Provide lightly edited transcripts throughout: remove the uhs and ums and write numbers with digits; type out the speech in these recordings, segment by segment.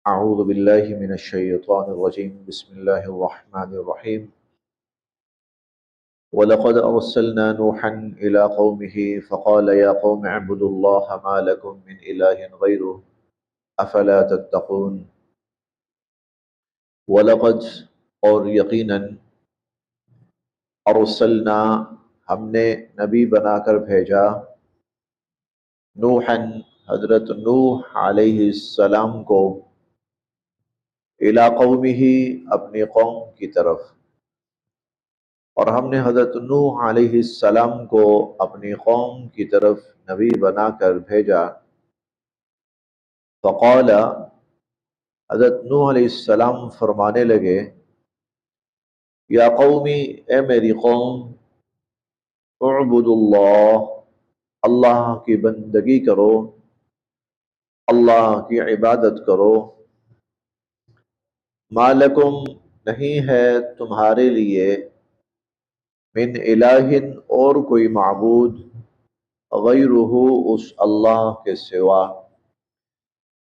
أعوذ بالله من الشيطان الرجيم بسم الله الرحمن الرحيم ولقد أرسلنا نوحا إلى قومه فقال يا قوم اعبدوا الله ما لكم من إله غيره أفلا تتقون ولقد اور یقیناً ارسلنا ہم نے نبی بنا کر بھیجا نوحا حضرت نوح علیہ السلام کو الی قومہ اپنی قوم کی طرف، اور ہم نے حضرت نوح علیہ السلام کو اپنی قوم کی طرف نبی بنا کر بھیجا۔ فقال، حضرت نوح علیہ السلام فرمانے لگے، یا قومی، اے میری قوم، اعبدوا اللہ، اللہ کی بندگی کرو، اللہ کی عبادت کرو، ما لکم، نہیں ہے تمہارے لیے، من الہ، اور کوئی معبود، غیرہ، اس اللہ کے سوا،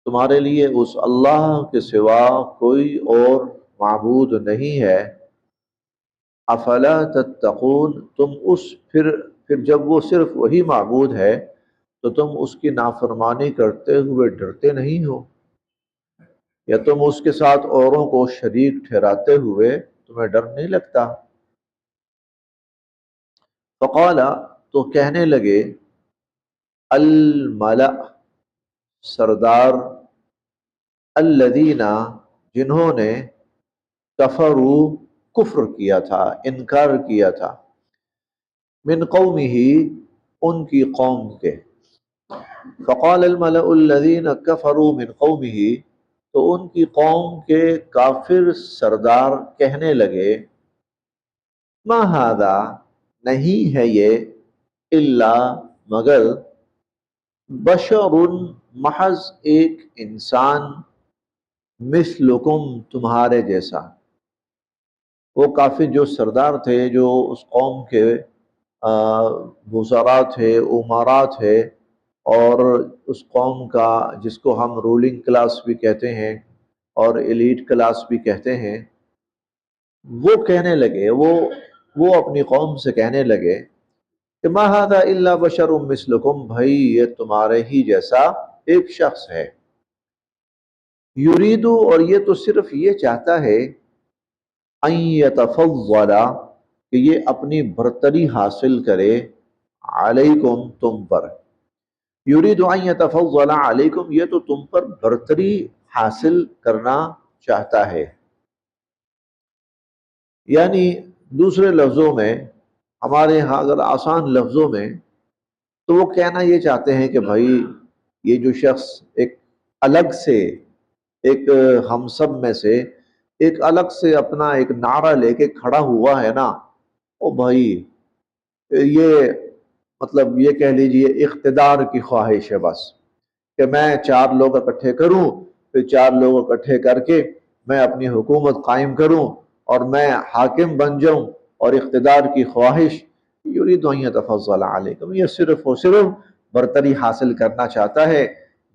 تمہارے لیے اس اللہ کے سوا کوئی اور معبود نہیں ہے۔ افلا تتقون، تم اس پھر جب وہ صرف وہی معبود ہے تو تم اس کی نافرمانی کرتے ہوئے ڈرتے نہیں ہو، یا تم اس کے ساتھ اوروں کو شریک ٹھہراتے ہوئے تمہیں ڈر نہیں لگتا؟ فقال، تو کہنے لگے، الملأ، سردار، الذین، جنہوں نے، کفروا، کفر کیا تھا، انکار کیا تھا، من قومہ، ان کی قوم کے۔ فقال الملأ الذین کفروا من قومہ، تو ان کی قوم کے کافر سردار کہنے لگے، ما ھذا، نہیں ہے یہ، الا، مگر، بشر، محض ایک انسان، مثلکم، تمہارے جیسا۔ وہ کافر جو سردار تھے، جو اس قوم کے وزراء تھے، امراء تھے، اور اس قوم کا جس کو ہم رولنگ کلاس بھی کہتے ہیں اور ایلیٹ کلاس بھی کہتے ہیں، وہ کہنے لگے، وہ اپنی قوم سے کہنے لگے کہ ما ھذا الا بشر مثلکم، بھائی یہ تمہارے ہی جیسا ایک شخص ہے، یریدو، اور یہ تو صرف یہ چاہتا ہے، ان یتفضل، کہ یہ اپنی برتری حاصل کرے، علیکم، تم پر، یرید ان یتفضل علیکم، یہ تو تم پر برتری حاصل کرنا چاہتا ہے۔ یعنی دوسرے لفظوں میں، ہمارے ہاں اگر آسان لفظوں میں، تو وہ کہنا یہ چاہتے ہیں کہ بھائی یہ جو شخص ایک الگ سے، ایک ہم سب میں سے ایک الگ سے اپنا ایک نعرہ لے کے کھڑا ہوا ہے نا، او بھائی یہ مطلب یہ کہہ لیجئے اقتدار کی خواہش ہے بس، کہ میں چار لوگ اکٹھے کروں، پھر چار لوگ اکٹھے کر کے میں اپنی حکومت قائم کروں اور میں حاکم بن جاؤں، اور اقتدار کی خواہش، یرید ان یتفضل علیکم، یہ صرف اور صرف برتری حاصل کرنا چاہتا ہے،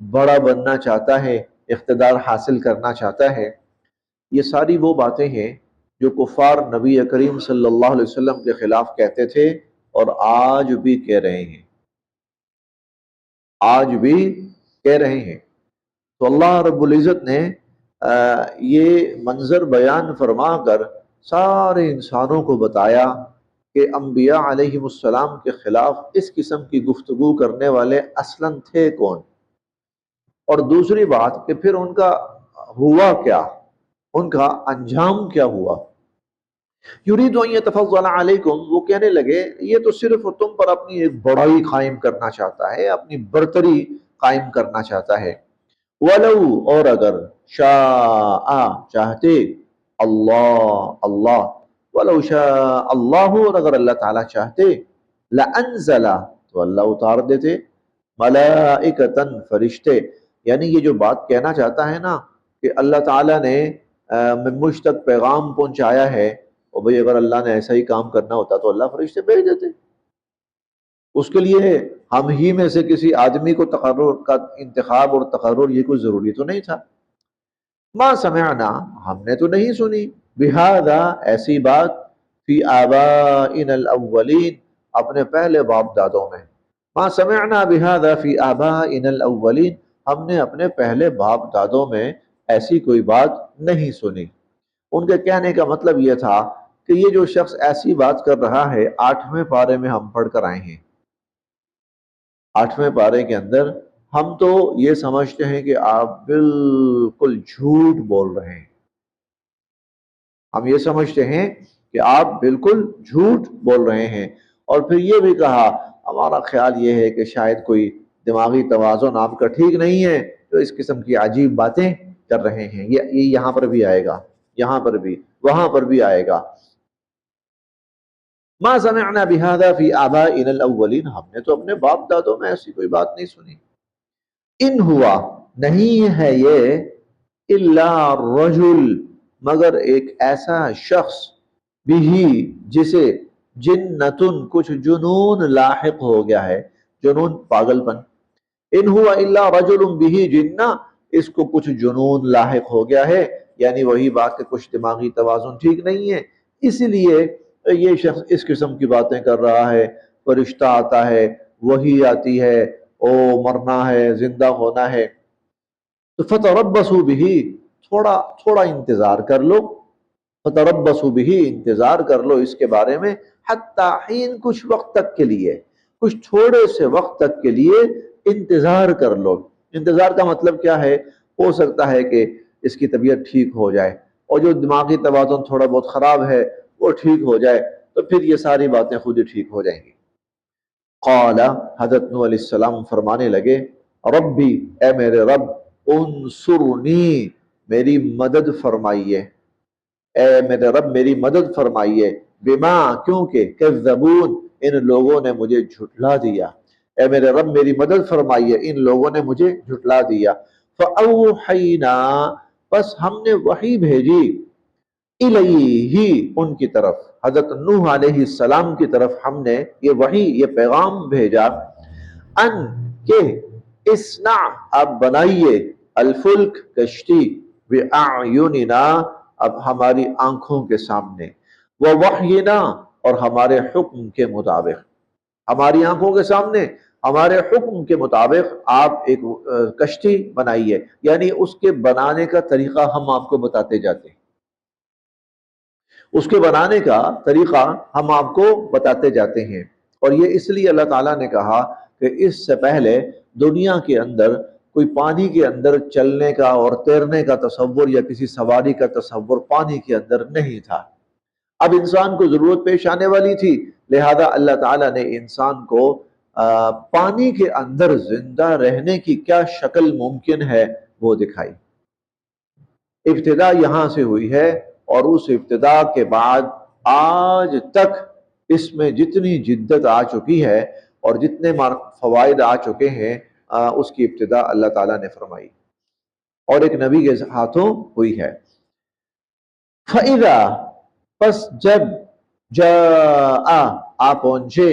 بڑا بننا چاہتا ہے، اقتدار حاصل کرنا چاہتا ہے۔ یہ ساری وہ باتیں ہیں جو کفار نبی کریم صلی اللہ علیہ وسلم کے خلاف کہتے تھے، اور آج بھی کہہ رہے ہیں، آج بھی کہہ رہے ہیں۔ تو اللہ رب العزت نے یہ منظر بیان فرما کر سارے انسانوں کو بتایا کہ انبیاء علیہ السلام کے خلاف اس قسم کی گفتگو کرنے والے اصلاً تھے کون، اور دوسری بات کہ پھر ان کا ہوا کیا، ان کا انجام کیا ہوا۔ یرید ان یتفضل علیکم، وہ کہنے لگے یہ تو صرف تم پر اپنی ایک بڑائی قائم کرنا چاہتا ہے، اپنی برتری قائم کرنا چاہتا ہے۔ وَلَوْ، اور اگر، شاء، چاہتے، اللہ، وَلَوْ شَاءَ اللَّهُ، اور اگر اللہ تعالیٰ چاہتے، لَأَنزَلَ، تو اللہ اتار دیتے، ملائکتاً، فرشتے۔ یعنی یہ جو بات کہنا چاہتا ہے نا کہ اللہ تعالیٰ نے مجھ تک پیغام پہنچایا ہے، اور بھئی اگر اللہ نے ایسا ہی کام کرنا ہوتا تو اللہ فرشتے بھیج دیتے، اس کے لیے ہم ہی میں سے کسی آدمی کو تقرر کا انتخاب اور تقرر یہ کوئی ضروری تو نہیں تھا۔ ما سمعنا ہم نے تو نہیں سنی، بہذا ایسی بات، فی آبائنا الاولین اپنے پہلے باپ دادوں میں، ما سمعنا بہذا فی آبائنا الاولین ہم نے اپنے پہلے باپ دادوں میں ایسی کوئی بات نہیں سنی۔ ان کے کہنے کا مطلب یہ تھا کہ یہ جو شخص ایسی بات کر رہا ہے، 8ویں پارے میں ہم پڑھ کر آئے ہیں، 8ویں پارے کے اندر ہم تو یہ سمجھتے ہیں کہ آپ بالکل جھوٹ بول رہے ہیں، ہم یہ سمجھتے ہیں کہ آپ بالکل جھوٹ بول رہے ہیں، اور پھر یہ بھی کہا ہمارا خیال یہ ہے کہ شاید کوئی دماغی توازن آپ کا ٹھیک نہیں ہے تو اس قسم کی عجیب باتیں کر رہے ہیں۔ یہ یہاں پر بھی آئے گا، یہاں پر بھی، وہاں پر بھی آئے گا۔ ما سمعنا بهذا فی آبائنا الاولین ہم نے تو اپنے باپ دادوں میں ایسی کوئی بات نہیں سنی۔ ان ہوا نہیں ہے یہ الا رجل مگر ایک ایسا شخص بھی جسے جنتن کچھ جنون لاحق ہو گیا ہے، جنون پاگل پن، ان ہوا الا رجل بھی جنہ اس کو کچھ جنون لاحق ہو گیا ہے، یعنی وہی بات کہ کچھ دماغی توازن ٹھیک نہیں ہے، اسی لیے یہ شخص اس قسم کی باتیں کر رہا ہے۔ فرشتہ آتا ہے، وحی آتی ہے، او مرنا ہے، زندہ ہونا ہے، تو فتربصوا به، تھوڑا تھوڑا انتظار کر لو، فتربصوا به انتظار کر لو اس کے بارے میں، حتی حین کچھ وقت تک کے لیے، کچھ تھوڑے سے وقت تک کے لیے انتظار کر لو۔ انتظار کا مطلب کیا ہے؟ ہو سکتا ہے کہ اس کی طبیعت ٹھیک ہو جائے، اور جو دماغی توازن تھوڑا بہت خراب ہے وہ ٹھیک ہو جائے، تو پھر یہ ساری باتیں خود ہی ٹھیک ہو جائیں گی۔ قال حضرت نوح علیہ السلام فرمانے لگے، ربی اے میرے رب، انصرنی میری مدد فرمائیے، اے میرے رب میری مدد فرمائیے، بما کیونکہ کذبون ان لوگوں نے مجھے جھٹلا دیا، اے میرے رب میری مدد فرمائیے ان لوگوں نے مجھے جھٹلا دیا۔ فاوحینا پس ہم نے وحی بھیجی، الیہ ان کی طرف، حضرت نوح علیہ السلام کی طرف ہم نے یہ وحی، یہ پیغام بھیجا، ان کہ اسنع اب بنائیے، الفلک کشتی، بأعیننا اب ہماری آنکھوں کے سامنے، ووحینا اور ہمارے حکم کے مطابق، ہماری آنکھوں کے سامنے ہمارے حکم کے مطابق آپ ایک کشتی بنائیے، یعنی اس کے بنانے کا طریقہ ہم آپ کو بتاتے جاتے ہیں، اس کے بنانے کا طریقہ ہم آپ کو بتاتے جاتے ہیں۔ اور یہ اس لیے اللہ تعالیٰ نے کہا کہ اس سے پہلے دنیا کے اندر کوئی پانی کے اندر چلنے کا اور تیرنے کا تصور یا کسی سواری کا تصور پانی کے اندر نہیں تھا، اب انسان کو ضرورت پیش آنے والی تھی، لہذا اللہ تعالیٰ نے انسان کو پانی کے اندر زندہ رہنے کی کیا شکل ممکن ہے وہ دکھائی۔ ابتدا یہاں سے ہوئی ہے، اور اس ابتدا کے بعد آج تک اس میں جتنی جدت آ چکی ہے اور جتنے فوائد آ چکے ہیں، اس کی ابتدا اللہ تعالیٰ نے فرمائی اور ایک نبی کے ہاتھوں ہوئی ہے۔ فَإِذَا پس جب جاء آ پہنچے،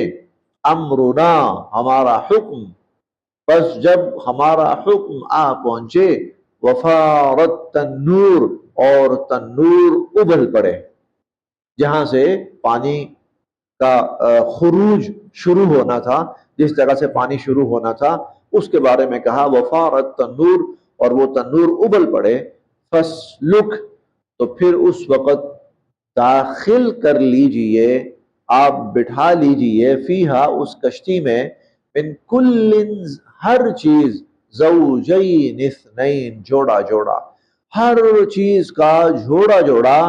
امرنا ہمارا حکم، پس جب ہمارا حکم آ پہنچے، وفارت تنور اور تنور ابل پڑے، جہاں سے پانی کا خروج شروع ہونا تھا، جس جگہ سے پانی شروع ہونا تھا اس کے بارے میں کہا وفارت تنور، اور وہ تنور ابل پڑے، فسلک تو پھر اس وقت داخل کر لیجئے، آپ بٹھا لیجئے، فیہا اس کشتی میں، من کل ہر چیز، زوجین اثنین جوڑا جوڑا، ہر چیز کا جوڑا جوڑا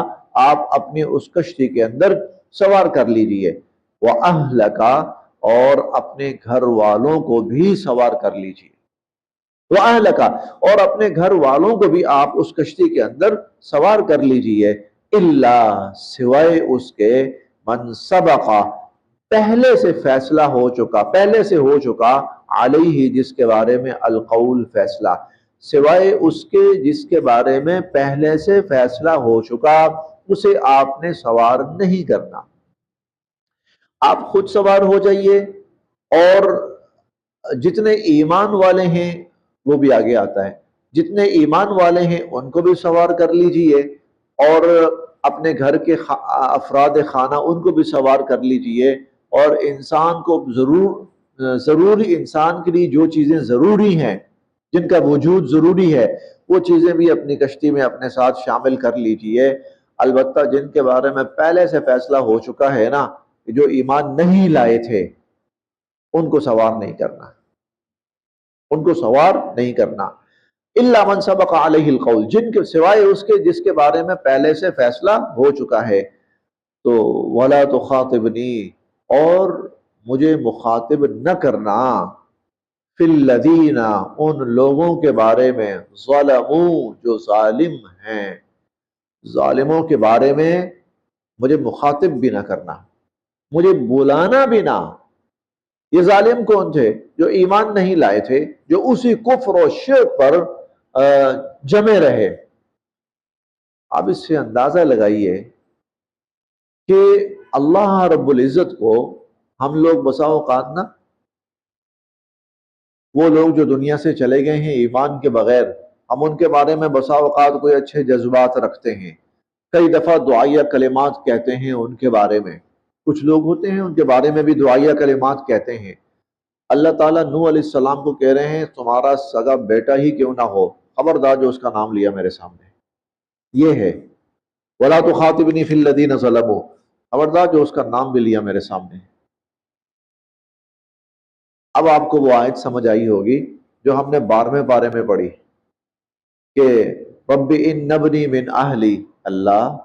آپ اپنی اس کشتی کے اندر سوار کر لیجئے، وَأَهْلَكَ اور اپنے گھر والوں کو بھی سوار کر لیجئے، وَأَهْلَكَ اور اپنے گھر والوں کو بھی آپ اس کشتی کے اندر سوار کر لیجئے، اللہ سوائے اس کے، من سبق پہلے سے فیصلہ ہو چکا، پہلے سے ہو چکا، علیہ جس کے بارے میں القول فیصلہ، سوائے اس کے جس کے بارے میں پہلے سے فیصلہ ہو چکا، اسے آپ نے سوار نہیں کرنا، آپ خود سوار ہو جائیے، اور جتنے ایمان والے ہیں وہ بھی آگے آتا ہے، جتنے ایمان والے ہیں ان کو بھی سوار کر لیجئے، اور اپنے گھر کے افراد خانہ ان کو بھی سوار کر لیجئے، اور انسان کو ضروری انسان کے لیے جو چیزیں ضروری ہیں، جن کا وجود ضروری ہے، وہ چیزیں بھی اپنی کشتی میں اپنے ساتھ شامل کر لیجئے۔ البتہ جن کے بارے میں پہلے سے فیصلہ ہو چکا ہے نا کہ جو ایمان نہیں لائے تھے، ان کو سوار نہیں کرنا، ان کو سوار نہیں کرنا۔ الا من سبق علیہ القول، جن کے سوائے اس کے جس کے بارے میں پہلے سے فیصلہ ہو چکا ہے۔ تو ولا تخاطبنی، اور مجھے مخاطب نہ کرنا، فی الذین، ان لوگوں کے بارے میں، ظلموا، جو ظالم ہیں، ظالموں کے بارے میں مجھے مخاطب بھی نہ کرنا، مجھے بلانا بھی نہ۔ یہ ظالم کون تھے؟ جو ایمان نہیں لائے تھے، جو اسی کفر و شرک پر جمے رہے۔ آپ اس سے اندازہ لگائیے کہ اللہ رب العزت کو ہم لوگ بسا اوقات نا، وہ لوگ جو دنیا سے چلے گئے ہیں ایمان کے بغیر، ہم ان کے بارے میں بسا اوقات کوئی اچھے جذبات رکھتے ہیں، کئی دفعہ دعائیہ کلمات کہتے ہیں ان کے بارے میں۔ کچھ لوگ ہوتے ہیں ان کے بارے میں بھی دعائیہ کلمات کہتے ہیں۔ اللہ تعالیٰ نوح علیہ السلام کو کہہ رہے ہیں تمہارا سگا بیٹا ہی کیوں نہ ہو، خبردار جو اس کا نام لیا میرے سامنے۔ یہ ہے وَلَا تُخَاطِبْنِي فِي الَّذِينَ ظَلَمُوا، خبردار جو اس کا نام بھی لیا میرے سامنے۔ اب آپ کو وہ آیت سمجھ آئی ہوگی جو ہم نے 12ویں پارے میں پڑھی کہ رب ان ابنی من اہلی، اللہ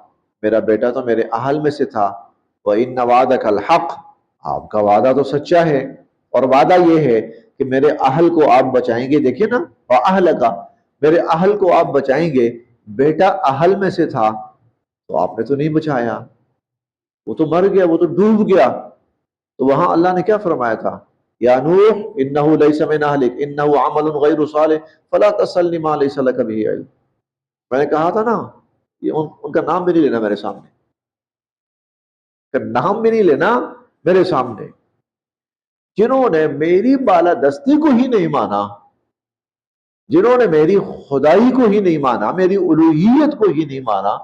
میرا بیٹا تو میرے اہل میں سے تھا، وَإِنَّ وَعْدَكَ الْحَقُّ، آپ کا وعدہ تو سچا ہے، اور وعدہ یہ ہے کہ میرے اہل کو آپ بچائیں گے۔ دیکھیے نا، وَأَهْلَكَ، میرے اہل کو آپ بچائیں گے۔ بیٹا اہل میں سے تھا تو آپ نے تو نہیں بچایا، وہ تو مر گیا، وہ تو ڈوب گیا۔ تو وہاں اللہ نے کیا فرمایا تھا؟ یا نوح انہ لیس من اہلک انہ عمل غیر صالح فلا تسألنی ما لیس لک بہ علم۔ میں نے کہا تھا نا، یہ ان کا نام بھی نہیں لینا میرے سامنے، کہ نام بھی نہیں لینا میرے سامنے۔ جنہوں نے میری بالادستی کو ہی نہیں مانا، جنہوں نے میری خدائی کو ہی نہیں مانا، میری الوہیت کو ہی نہیں مانا،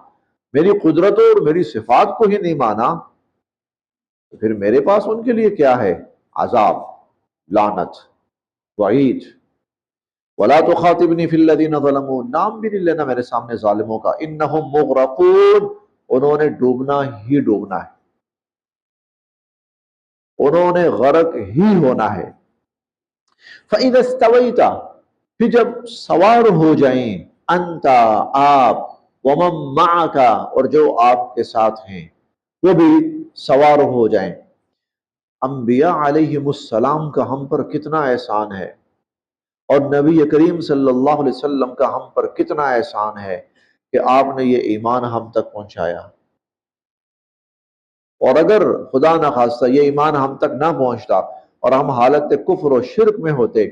میری قدرتوں اور میری صفات کو ہی نہیں مانا، تو پھر میرے پاس ان کے لیے کیا ہے؟ عذاب، لعنت، وعید۔ وَلَا تُخَاطِبْنِي فِي الَّذِينَ ظَلَمُوا، نام بھی نہیں لینا میرے سامنے ظالموں کا، اِنَّهُمْ مُغْرَقُونَ، انہوں نے ڈوبنا ہی ڈوبنا ہے، انہوں نے غرق ہی ہونا ہے۔ فَإِذَا اسْتَوَيْتَ، پھر جب سوار ہو جائیں، انت، آپ، وَمَن مَّعَكَ، اور جو آپ کے ساتھ ہیں وہ بھی سوار ہو جائیں۔ انبیاء علیہم السلام کا ہم پر کتنا احسان ہے، اور نبی کریم صلی اللہ علیہ وسلم کا ہم پر کتنا احسان ہے کہ آپ نے یہ ایمان ہم تک پہنچایا۔ اور اگر خدا نہ خواستہ یہ ایمان ہم تک نہ پہنچتا اور ہم حالت کفر و شرک میں ہوتے،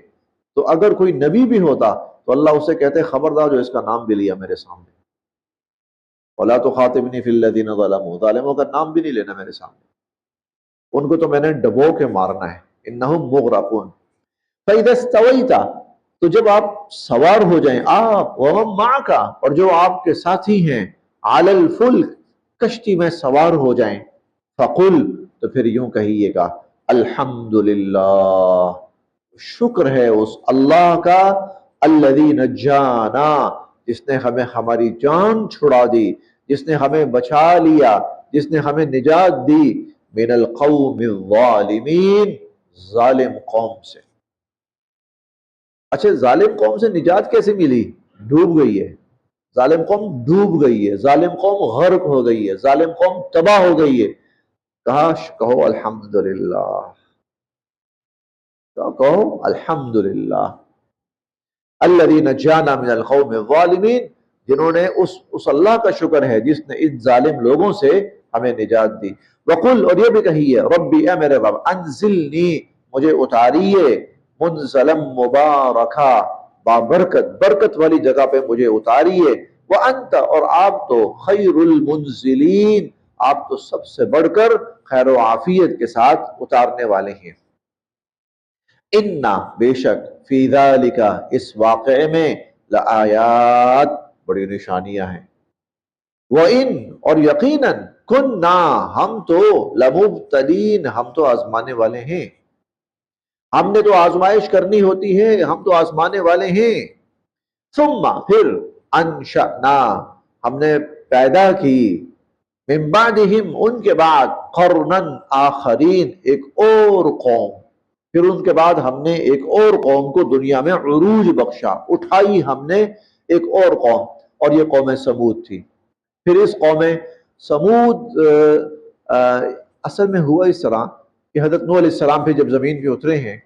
تو اگر کوئی نبی بھی ہوتا تو اللہ اسے کہتے خبردار جو اس کا نام بھی لیا میرے سامنے، وَلَا تُخَاطِبْنِي فِي الَّذِينَ ظَلَمُوا، ظالموں کا نام بھی نہیں لینا میرے سامنے، ان کو تو میں نے ڈبو کے مارنا ہے۔ اِنَّهُمْ مُغْرَقُونَ فَإِذَا اسْتَوَيْتَ، تو جب آپ سوار ہو جائیں، آپ، وَمَن مَّعَكَ، اور جو آپ کے ساتھی ہیں، عَلَى الْفُلْكِ، کشتی میں سوار ہو جائیں، فَقُلْ، تو پھر یوں کہیے گا، الحمدللہ، شکر ہے اس اللہ کا، الذی نجانا، جس نے ہمیں ہماری جان چھڑا دی، جس نے ہمیں بچا لیا، جس نے ہمیں نجات دی، من القوم الظالمین، ظالم قوم سے۔ اچھا، ظالم قوم سے نجات کیسے ملی؟ ڈوب گئی ہے، ظالم قوم ڈوب گئی ہے، ظالم قوم غرق ہو گئی ہے، ظالم قوم تباہ ہو گئی ہے۔ کاش کہو الحمدللہ، کہو الحمدللہ، الذی نجانا من القوم الظالمین، جنہوں نے اس اللہ کا شکر ہے جس نے ان ظالم لوگوں سے ہمیں نجات دی۔ وقل، اور یہ بھی کہیے، ربی، اے میرے رب، انزلنی، مجھے اتاریے، منزلا مبارکا، بابرکت، برکت والی جگہ پہ مجھے اتاریے، وانت، اور آپ تو خیر المنزلین، آپ تو سب سے بڑھ کر خیر و عافیت کے ساتھ اتارنے والے ہیں۔ اِنَّا، بے شک، فِي ذَلِكَ، اس واقعے میں، لآیات، بڑی نشانیاں ہیں، وَإِن اور یقیناً کُنَّا ہم تو لَمُبْتَلِین ہم تو آزمانے والے ہیں، ہم نے تو آزمائش کرنی ہوتی ہے، ہم تو آزمانے والے ہیں۔ ثم پھر انشأنا ہم نے پیدا کی، من بعدہم ان کے بعد، قرنن آخرین ایک اور قوم، پھر ان کے بعد ہم نے ایک اور قوم کو دنیا میں عروج بخشا، اٹھائی ہم نے ایک اور قوم، اور یہ قوم سمود تھی۔ پھر اس قوم سمود اصل میں ہوا اس طرح کہ حضرت نوح علیہ السلام پہ جب زمین پہ اترے ہیں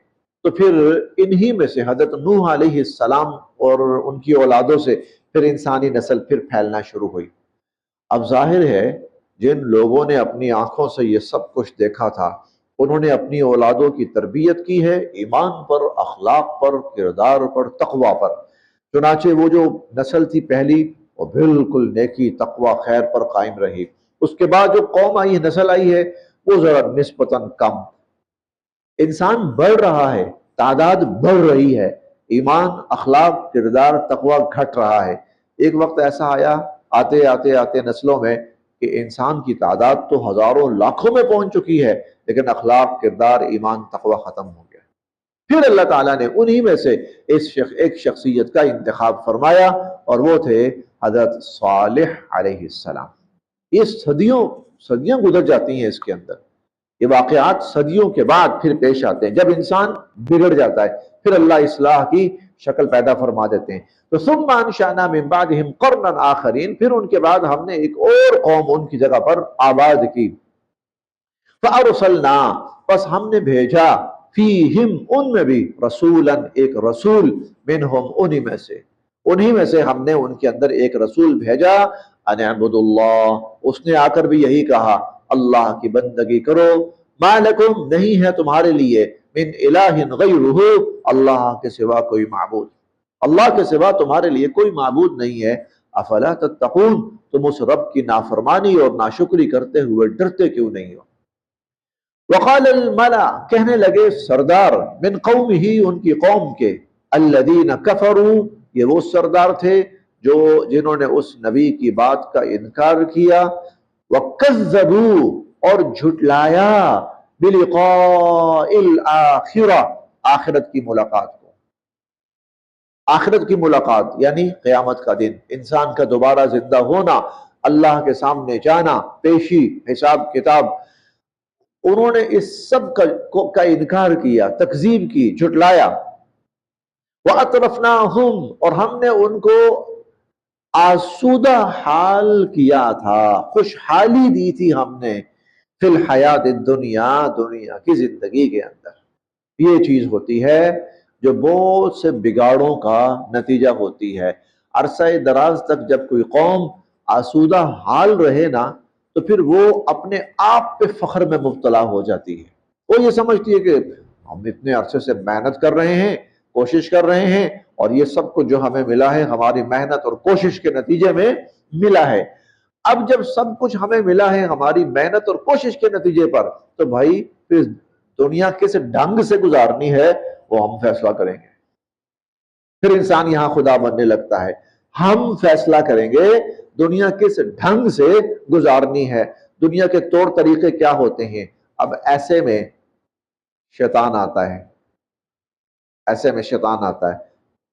تو پھر انہی میں سے حضرت نوح علیہ السلام اور ان کی اولادوں سے پھر انسانی نسل پھر پھیلنا شروع ہوئی۔ اب ظاہر ہے جن لوگوں نے اپنی آنکھوں سے یہ سب کچھ دیکھا تھا، انہوں نے اپنی اولادوں کی تربیت کی ہے ایمان پر، اخلاق پر، کردار پر، تقوی پر۔ چنانچہ وہ جو نسل تھی پہلی، وہ بالکل نیکی، تقوی، خیر پر قائم رہی۔ اس کے بعد جو قوم آئی، نسل آئی ہے، وہ ذرا نسبتاً کم۔ انسان بڑھ رہا ہے، تعداد بڑھ رہی ہے، ایمان، اخلاق، کردار، تقوی گھٹ رہا ہے۔ ایک وقت ایسا آیا آتے آتے آتے نسلوں میں کہ انسان کی تعداد تو ہزاروں لاکھوں میں پہنچ چکی ہے، لیکن اخلاق، کردار، ایمان، تقوی ختم ہو گیا۔ پھر اللہ تعالیٰ نے انہی میں سے ایک شخصیت کا انتخاب فرمایا، اور وہ تھے حضرت صالح علیہ السلام۔ یہ صدیاں گزر جاتی ہیں اس کے اندر، یہ واقعات صدیوں کے بعد پھر پیش آتے ہیں، جب انسان بگڑ جاتا ہے پھر اللہ اصلاح کی شکل پیدا فرما دیتے ہیں۔ تو ثم انشأنا من بعدہم قرنا آخرین، پھر ان کے بعد ہم نے ایک اور قوم ان کی جگہ پر آباد کی۔ فارسلنا پس ہم نے بھیجا، فیہم ان میں بھی، رسولا ایک رسول، منہم انہی میں سے ہم نے ان کے اندر ایک رسول بھیجا، ان اعبدوا اللہ، اس نے آ کر بھی یہی کہا، اللہ کی بندگی کرو، ما لکم نہیں ہے تمہارے لیے، من الہ غیرہ اللہ کے سوا کوئی معبود، اللہ کے سوا تمہارے لیے کوئی معبود نہیں ہے، افلا تتقون تم اس رب کی نافرمانی اور ناشکری کرتے ہوئے ڈرتے کیوں نہیں ہو۔ وقال الملا کہنے لگے سردار، من قومہ ان کی قوم کے، الذین کفروا یہ وہ سردار تھے جنہوں نے اس نبی کی بات کا انکار کیا، وَكَذَّبُوا اور جھٹلایا، بِلِقَاءِ الْآخِرَةِ آخرت کی ملاقات کو۔ آخرت کی ملاقات یعنی قیامت کا دن، انسان کا دوبارہ زندہ ہونا، اللہ کے سامنے جانا، پیشی، حساب کتاب، انہوں نے اس سب کا انکار کیا، تکذیب کی، جھٹلایا۔ وَأَطْرَفْنَاهُمْ اور ہم نے ان کو آسودہ حال کیا تھا، خوشحالی دی تھی ہم نے، فی الحیات الدنیا دنیا کی زندگی کے اندر۔ یہ چیز ہوتی ہے جو بہت سے بگاڑوں کا نتیجہ ہوتی ہے۔ عرصہ دراز تک جب کوئی قوم آسودہ حال رہے نا تو پھر وہ اپنے آپ پہ فخر میں مبتلا ہو جاتی ہے۔ وہ یہ سمجھتی ہے کہ ہم اتنے عرصے سے محنت کر رہے ہیں، کوشش کر رہے ہیں، اور یہ سب کچھ جو ہمیں ملا ہے ہماری محنت اور کوشش کے نتیجے میں ملا ہے۔ اب جب سب کچھ ہمیں ملا ہے ہماری محنت اور کوشش کے نتیجے پر، تو بھائی پھر دنیا کس ڈھنگ سے گزارنی ہے وہ ہم فیصلہ کریں گے۔ پھر انسان یہاں خدا بننے لگتا ہے، ہم فیصلہ کریں گے دنیا کس ڈھنگ سے گزارنی ہے، دنیا کے طور طریقے کیا ہوتے ہیں۔ اب ایسے میں شیطان آتا ہے،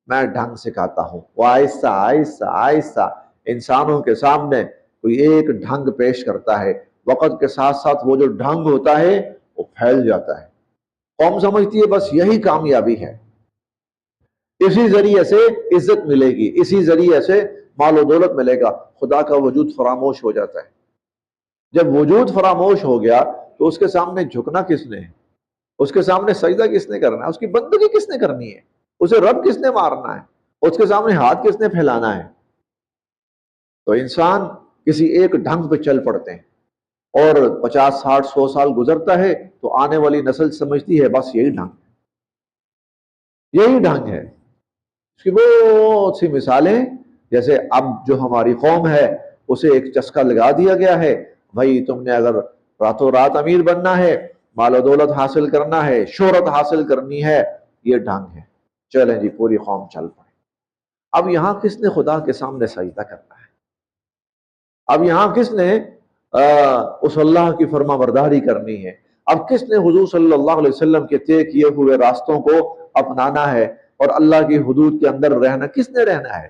میں ڈھنگ سکھاتا ہوں، وہ آہستہ آہستہ آہستہ انسانوں کے سامنے کوئی ایک ڈھنگ پیش کرتا ہے، وقت کے ساتھ ساتھ وہ جو ڈھنگ ہوتا ہے وہ پھیل جاتا ہے، قوم سمجھتی ہے بس یہی کامیابی ہے، اسی ذریعے سے عزت ملے گی، اسی ذریعے سے مال و دولت ملے گا۔ خدا کا وجود فراموش ہو جاتا ہے۔ جب وجود فراموش ہو گیا تو اس کے سامنے جھکنا کس نے ہے، اس کے سامنے سجدہ کس نے کرنا ہے، اس کی بندگی کس نے کرنی ہے، اسے رب کس نے مارنا ہے، اس کے سامنے ہاتھ کس نے پھیلانا ہے۔ تو انسان کسی ایک ڈھنگ پہ چل پڑتے ہیں، اور 50 60 100 سال گزرتا ہے تو آنے والی نسل سمجھتی ہے بس یہی ڈھنگ ہے۔ اس کی بہت سی مثالیں، جیسے اب جو ہماری قوم ہے اسے ایک چسکا لگا دیا گیا ہے، بھائی تم نے اگر راتوں رات امیر بننا ہے، مال و دولت حاصل کرنا ہے، شہرت حاصل کرنی ہے، یہ ڈھنگ ہے، چلیں جی پوری قوم چل پڑے۔ اب یہاں کس نے خدا کے سامنے سجدہ کرنا ہے؟ اب یہاں کس نے اس اللہ کی فرما برداری کرنی ہے؟ اب کس نے حضور صلی اللہ علیہ وسلم کے طے کیے ہوئے راستوں کو اپنانا ہے اور اللہ کی حدود کے اندر رہنا؟ کس نے رہنا ہے؟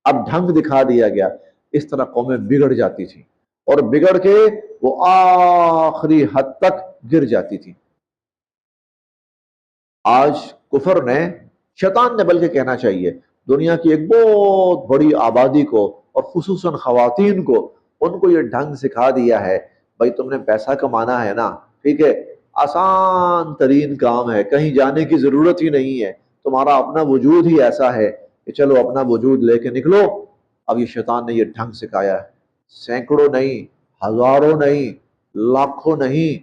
اب ڈھنگ دکھا دیا گیا۔ اس طرح قومیں بگڑ جاتی تھی اور بگڑ کے وہ آخری حد تک گر جاتی تھی۔ آج کفر نے، شیطان نے بلکہ کہنا چاہیے، دنیا کی ایک بہت بڑی آبادی کو اور خصوصاً خواتین کو، ان کو یہ ڈھنگ سکھا دیا ہے، بھائی تم نے پیسہ کمانا ہے نا، ٹھیک ہے، آسان ترین کام ہے، کہیں جانے کی ضرورت ہی نہیں ہے، تمہارا اپنا وجود ہی ایسا ہے کہ چلو اپنا وجود لے کے نکلو۔ اب یہ شیطان نے یہ ڈھنگ سکھایا ہے، سینکڑوں نہیں، ہزاروں نہیں، لاکھوں نہیں،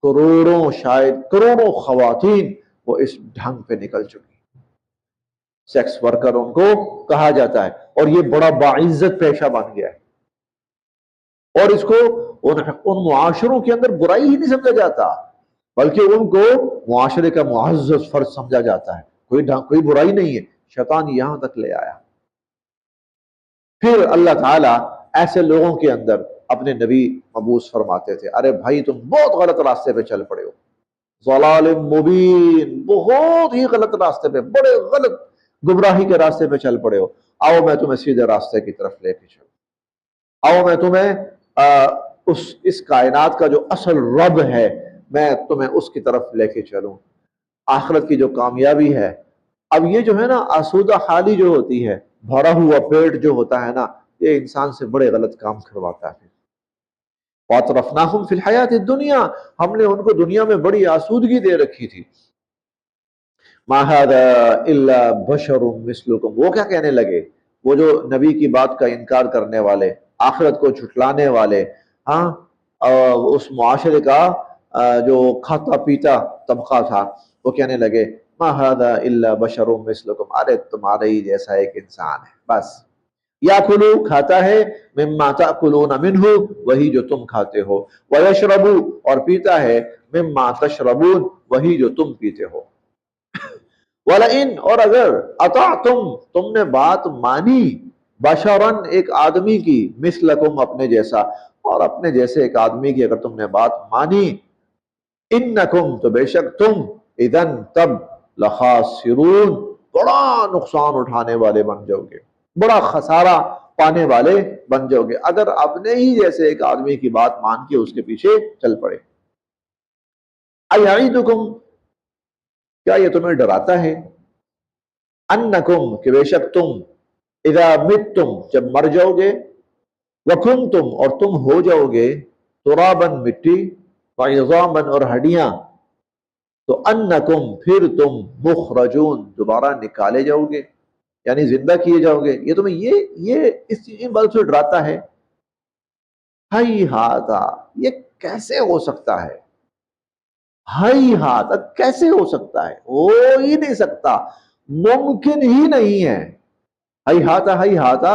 کروڑوں، شاید کروڑوں خواتین وہ اس ڈھنگ پہ نکل چکی۔ سیکس ورکر ان کو کہا جاتا ہے، اور یہ بڑا باعزت پیشہ بن گیا ہے، اور اس کو ان معاشروں کے اندر برائی ہی نہیں سمجھا جاتا، بلکہ ان کو معاشرے کا معزز فرد سمجھا جاتا ہے، کوئی برائی نہیں ہے۔ شیطان یہاں تک لے آیا۔ پھر اللہ تعالیٰ ایسے لوگوں کے اندر اپنے نبی مبعوث فرماتے تھے، ارے بھائی تم بہت غلط راستے پہ چل پڑے ہو، ضلال مبین، بہت ہی غلط راستے پہ، بڑے غلط گمراہی کے راستے پہ چل پڑے ہو، آؤ میں تمہیں سیدھے راستے کی طرف لے کے چلوں، آؤ میں تمہیں اس کائنات کا جو اصل رب ہے میں تمہیں اس کی طرف لے کے چلوں، آخرت کی جو کامیابی ہے۔ اب یہ جو ہے نا آسودہ حالی جو ہوتی ہے، بھرا ہوا پیٹ جو ہوتا ہے نا، یہ انسان سے بڑے غلط کام کرواتا ہے۔ وَأَطْرَفْنَاهُمْ فِي الْحَيَاةِ الدُّنْيَا، ہم نے ان کو دنیا میں بڑی آسودگی دے رکھی تھی۔ مَا هَذَا إِلَّا بَشَرٌ مِثْلُكُمْ، وہ کیا کہنے لگے؟ وہ جو نبی کی بات کا انکار کرنے والے، آخرت کو جھٹلانے والے، ہاں، اس معاشرے کا جو کھاتا پیتا طبقہ تھا، وہ کہنے لگے مَا هَذَا إِلَّا بَشَرٌ مِثْلُكُمْ، ارے تمہارے ہی جیسا ایک انسان ہے بس، یاکلو کھاتا ہے، مما تاکلون منہ وہی جو تم کھاتے ہو، ویشرب اور پیتا ہے، مما تشربون وہی جو تم پیتے ہو، ولئن اور اگر اطعتم تم نے بات مانی، بشرن ایک آدمی کی، مثلکم اپنے جیسا، اور اپنے جیسے ایک آدمی کی اگر تم نے بات مانی، انکم تو بے شک تم، اذن تب، لخاسرون بڑا نقصان اٹھانے والے بن جاؤ گے، بڑا خسارہ پانے والے بن جاؤ گے اگر اپنے ہی جیسے ایک آدمی کی بات مان کے اس کے پیچھے چل پڑے۔ ایعیدکم، کیا یہ تمہیں ڈراتا ہے؟ انکم کہ بے شک تم، اذا متم جب مر جاؤ گے، وکنتم اور تم ہو جاؤ گے، ترابن مٹی، وعظاما اور ہڈیاں، تو انکم پھر تم مخرجون دوبارہ نکالے جاؤ گے، یعنی زندہ کیے جاؤ گے۔ یہ تمہیں یہ اس بات سے ڈراتا ہے؟ ہائی ہاتا، یہ کیسے ہو سکتا ہے؟ ہائی ہاتا کیسے ہو سکتا ہے؟ ہو ہی نہیں سکتا، ممکن ہی نہیں ہے۔ ہائی ہاتا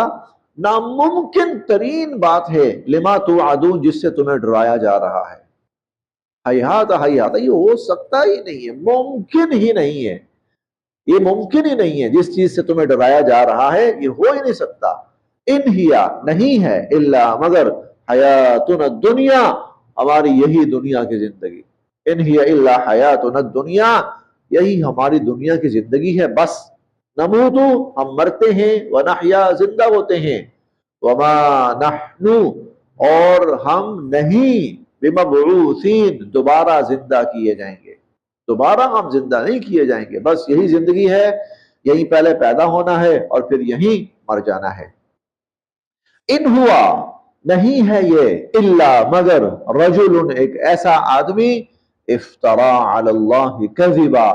ناممکن ترین بات ہے، لما توعدون جس سے تمہیں ڈرایا جا رہا ہے۔ ہائی ہاتا یہ ہو سکتا ہی نہیں ہے، ممکن ہی نہیں ہے، یہ ممکن ہی نہیں ہے، جس چیز سے تمہیں ڈرایا جا رہا ہے یہ ہو ہی نہیں سکتا۔ ان ہیا نہیں ہے، الا مگر، حیاتنا الدنیا ہماری یہی دنیا کی زندگی، ان ہی الا حیاتنا الدنیا یہی ہماری دنیا کی زندگی ہے بس، نموت ہم مرتے ہیں، ونحیا زندہ ہوتے ہیں، وما نحن اور ہم نہیں، بمبعوثین دوبارہ زندہ کیے جائیں گے، دوبارہ ہم زندہ نہیں کیے جائیں گے، بس یہی زندگی ہے، یہیں پہلے پیدا ہونا ہے اور پھر یہیں مر جانا ہے۔ ان ہوا نہیں ہے یہ، الا مگر، رجل ایک ایسا آدمی، افترا علی اللہ کذبا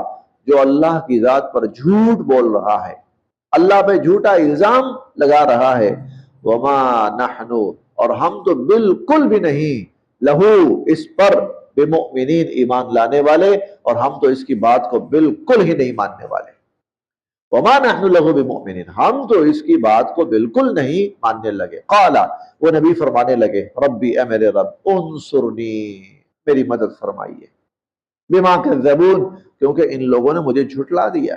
جو اللہ کی ذات پر جھوٹ بول رہا ہے، اللہ پہ جھوٹا الزام لگا رہا ہے، وما نحن اور ہم تو بالکل بھی نہیں، لہو اس پر، بمؤمنین ایمان لانے والے، اور ہم تو اس کی بات کو بالکل ہی نہیں ماننے والے، وما نحن له بمؤمنین ہم تو اس کی بات کو بالکل نہیں ماننے لگے۔ قال وہ نبی فرمانے لگے، ربی اے میرے رب، انصرنی میری مدد فرمائیے، بما کذبون کیونکہ ان لوگوں نے مجھے جھٹلا دیا،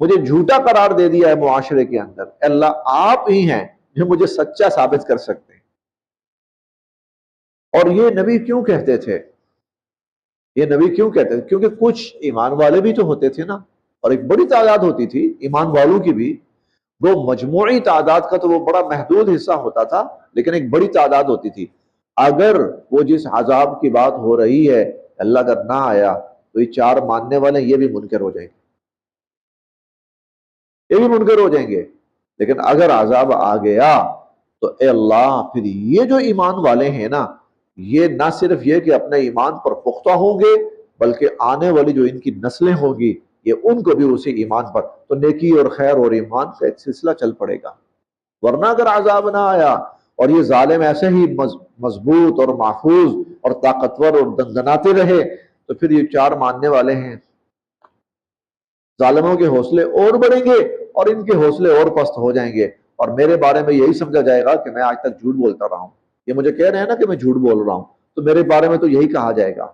مجھے جھوٹا قرار دے دیا ہے معاشرے کے اندر، اے اللہ آپ ہی ہیں جو مجھے سچا ثابت کر سکتے ہیں۔ اور یہ نبی کیوں کہتے تھے؟ یہ نبی کیوں کہتے تھے؟ کیونکہ کچھ ایمان والے بھی تو ہوتے تھے نا، اور ایک بڑی تعداد ہوتی تھی ایمان والوں کی بھی۔ وہ مجموعی تعداد کا تو وہ بڑا محدود حصہ ہوتا تھا، لیکن ایک بڑی تعداد ہوتی تھی۔ اگر وہ جس عذاب کی بات ہو رہی ہے اللہ اگر نہ آیا تو یہ چار ماننے والے یہ بھی منکر ہو جائیں گے، یہ بھی منکر ہو جائیں گے۔ لیکن اگر عذاب آ گیا تو اے اللہ پھر یہ جو ایمان والے ہیں نا، یہ نہ صرف یہ کہ اپنے ایمان پر پختہ ہوں گے، بلکہ آنے والی جو ان کی نسلیں ہوگی یہ ان کو بھی اسی ایمان پر، تو نیکی اور خیر اور ایمان کا ایک سلسلہ چل پڑے گا۔ ورنہ اگر عذاب نہ آیا اور یہ ظالم ایسے ہی مضبوط اور محفوظ اور طاقتور اور دندناتے رہے تو پھر یہ چار ماننے والے ہیں، ظالموں کے حوصلے اور بڑھیں گے اور ان کے حوصلے اور پست ہو جائیں گے، اور میرے بارے میں یہی سمجھا جائے گا کہ میں آج تک جھوٹ بولتا رہا ہوں۔ یہ مجھے کہہ رہے ہیں نا کہ میں جھوٹ بول رہا ہوں، تو میرے بارے میں تو یہی کہا جائے گا،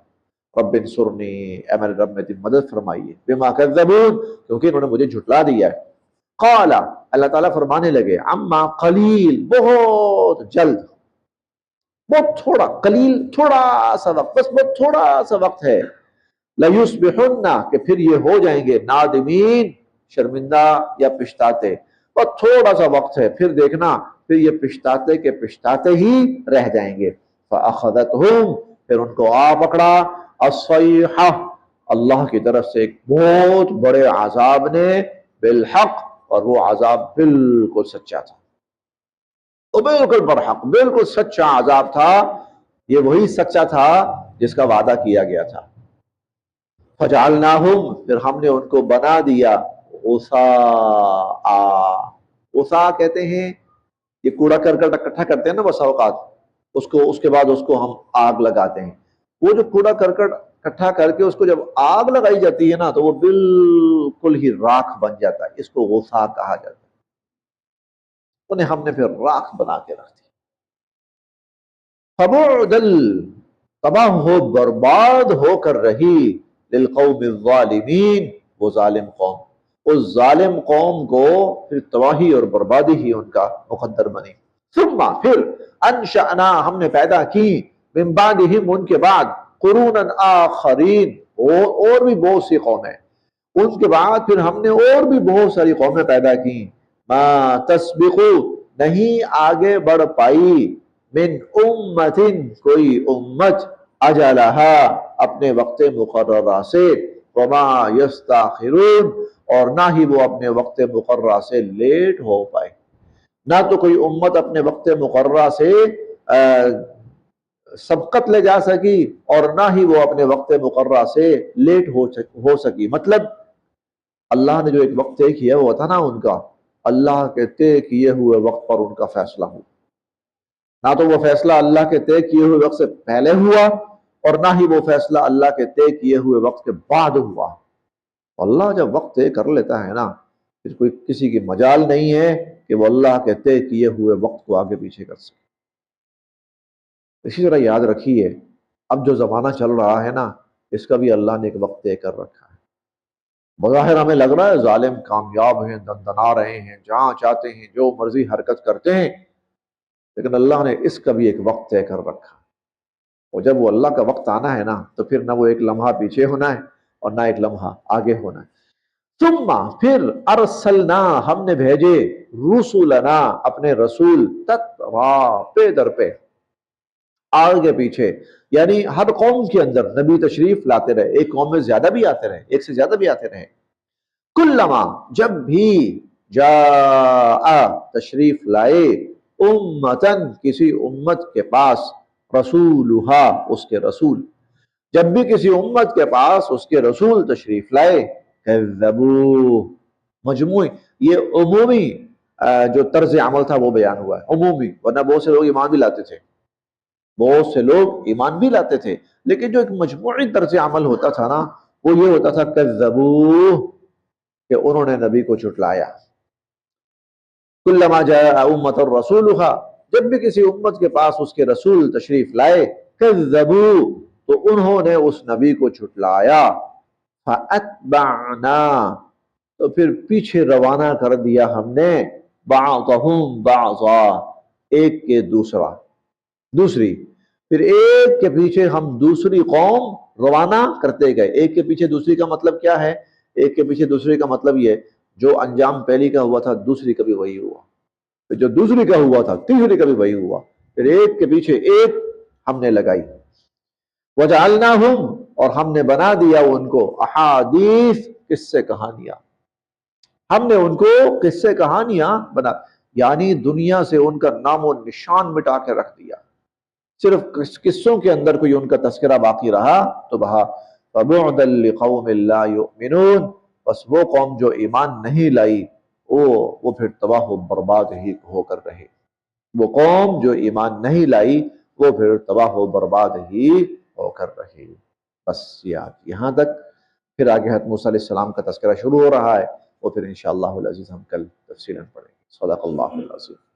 رب انصرنی، اے میرے رب میری مدد فرمائیے، بما کذبون، کیونکہ انہوں نے مجھے جھٹلا دیا ہے۔ قال، اللہ تعالیٰ فرمانے لگے، عما قلیل، بہت جلد، بہت تھوڑا، قلیل تھوڑا سا وقت، بس بہت تھوڑا سا وقت ہے، لیصبحن، کہ پھر یہ ہو جائیں گے نادمین، شرمندہ یا پچھتاتے، بہت تھوڑا سا وقت ہے، پھر دیکھنا پھر یہ پچھتاتے کے پچھتاتے ہی رہ جائیں گے۔ فاخذتہم، پھر ان کو آ پکڑا الصیحہ، اللہ کی طرف سے ایک بہت بڑے عذاب نے، بالحق، اور وہ عذاب بالکل سچا تھا، وہ بالکل برحق، بالکل سچا عذاب تھا۔ یہ وہی سچا تھا جس کا وعدہ کیا گیا تھا۔ فجعلناہم، پھر ہم نے ان کو بنا دیا غثاء، غثاء کہتے ہیں یہ کوڑا کرکٹ اکٹھا کرتے ہیں نا بسا اوقات، اس کے بعد اس کو ہم آگ لگاتے ہیں، وہ جو کوڑا کرکٹ اکٹھا کر کے اس کو جب آگ لگائی جاتی ہے نا تو وہ بالکل ہی راکھ بن جاتا ہے، اس کو غثاء کہا جاتا ہے۔ انہیں ہم نے پھر راکھ بنا کے رکھ دی۔ فبعدل، تباہ ہو برباد ہو کر رہی، للقوم الظالمین، وہ ظالم قوم، اس ظالم قوم کو پھر تباہی اور بربادی ہی ان کا مقدر بنی۔ ثم، پھر انشأنا، ہم نے پیدا کی، من بعدہم، ان کے بعد، قرونا آخرین، اور بھی بہت سی قومیں، ان کے بعد پھر ہم نے اور بھی بہت ساری قومیں پیدا کی، ما تسبق، نہیں آگے بڑھ پائی، من امت، کوئی امت، اجلہا، اپنے وقت مقررہ سے، وما یستاخرون، اور نہ ہی وہ اپنے وقت مقررہ سے لیٹ ہو پائے۔ نہ تو کوئی امت اپنے وقت مقررہ سے سبقت لے جا سکی، اور نہ ہی وہ اپنے وقت مقررہ سے لیٹ ہو سکی۔ مطلب اللہ نے جو ایک وقت طے کیا وہ تھا نا ان کا، اللہ کے طے کیے ہوئے وقت پر ان کا فیصلہ ہوا، نہ تو وہ فیصلہ اللہ کے طے کیے ہوئے وقت سے پہلے ہوا، اور نہ ہی وہ فیصلہ اللہ کے طے کیے ہوئے وقت کے بعد ہوا۔ اللہ جب وقت طے کر لیتا ہے نا، پھر کوئی کسی کی مجال نہیں ہے کہ وہ اللہ کے طے کیے ہوئے وقت کو آگے پیچھے کر سکے۔ اسی طرح یاد رکھیے، اب جو زمانہ چل رہا ہے نا، اس کا بھی اللہ نے ایک وقت طے کر رکھا ہے۔ بظاہر ہمیں لگ رہا ہے ظالم کامیاب ہیں، دندنا رہے ہیں، جہاں چاہتے ہیں جو مرضی حرکت کرتے ہیں، لیکن اللہ نے اس کا بھی ایک وقت طے کر رکھا ہے، اور جب وہ اللہ کا وقت آنا ہے نا تو پھر نہ وہ ایک لمحہ پیچھے ہونا ہے اور نہ ایک لمحہ آگے ہونا ہے۔ ثم، پھر ارسلنا، ہم نے بھیجے، رسولنا، اپنے رسول، تترا، پے در پہ، آگے پیچھے، یعنی ہر قوم کے اندر نبی تشریف لاتے رہے، ایک قوم میں زیادہ بھی آتے رہے، ایک سے زیادہ بھی آتے رہے۔ کلما، جب بھی، جاء، تشریف لائے، امتن، کسی امت کے پاس، رسولہا، اس کے رسول، جب بھی کسی امت کے پاس اس کے رسول تشریف لائے، کذبوہ، مجموعی، یہ عمومی جو طرز عمل تھا وہ بیان ہوا ہے، عمومی، ورنہ بہت سے لوگ ایمان بھی لاتے تھے، بہت سے لوگ ایمان بھی لاتے تھے، لیکن جو ایک مجموعی طرز عمل ہوتا تھا نا، وہ یہ ہوتا تھا کذبوہ، کہ انہوں نے نبی کو جھٹلایا۔ کلما جاء امۃ رسولھا، جب بھی کسی امت کے پاس اس کے رسول تشریف لائے، کذبوہ، تو انہوں نے اس نبی کو جھٹلایا۔ فاتبعنا، تو پھر پیچھے روانہ کر دیا ہم نے بعضهم بعضا، ایک کے دوسری، پھر ایک کے پیچھے ہم دوسری قوم روانہ کرتے گئے۔ ایک کے پیچھے دوسری کا مطلب کیا ہے؟ ایک کے پیچھے دوسری کا مطلب یہ جو انجام پہلی کا ہوا تھا دوسری کا بھی وہی ہوا، پھر جو دوسری کا ہوا تھا تیسری کا بھی وہی ہوا، پھر ایک کے پیچھے ایک ہم نے لگائی۔ وَجَعَلْنَاهُمْ، اور ہم نے بنا دیا ان کو احادیث، قصے کہانیاں، ہم نے ان کو قصے کہانیاں بنا، یعنی دنیا سے ان کا نام و نشان مٹا کے رکھ دیا، صرف قصوں کے اندر کوئی ان کا تذکرہ باقی رہا تو بہا۔ فَبُعْدًا لِقَوْمٍ لَا يُؤْمِنُونَ، بس وہ قوم جو ایمان نہیں لائی وہ پھر تباہ و برباد ہی ہو کر رہے، وہ قوم جو ایمان نہیں لائی وہ پھر تباہ و برباد ہی ہو کر رہے۔ بس یہاں تک، پھر آگے حضرت موسیٰ علیہ السلام کا تذکرہ شروع ہو رہا ہے، وہ پھر انشاءاللہ العزیز ہم کل تفصیلاً پڑھیں گے۔ صدق اللہ العظیم۔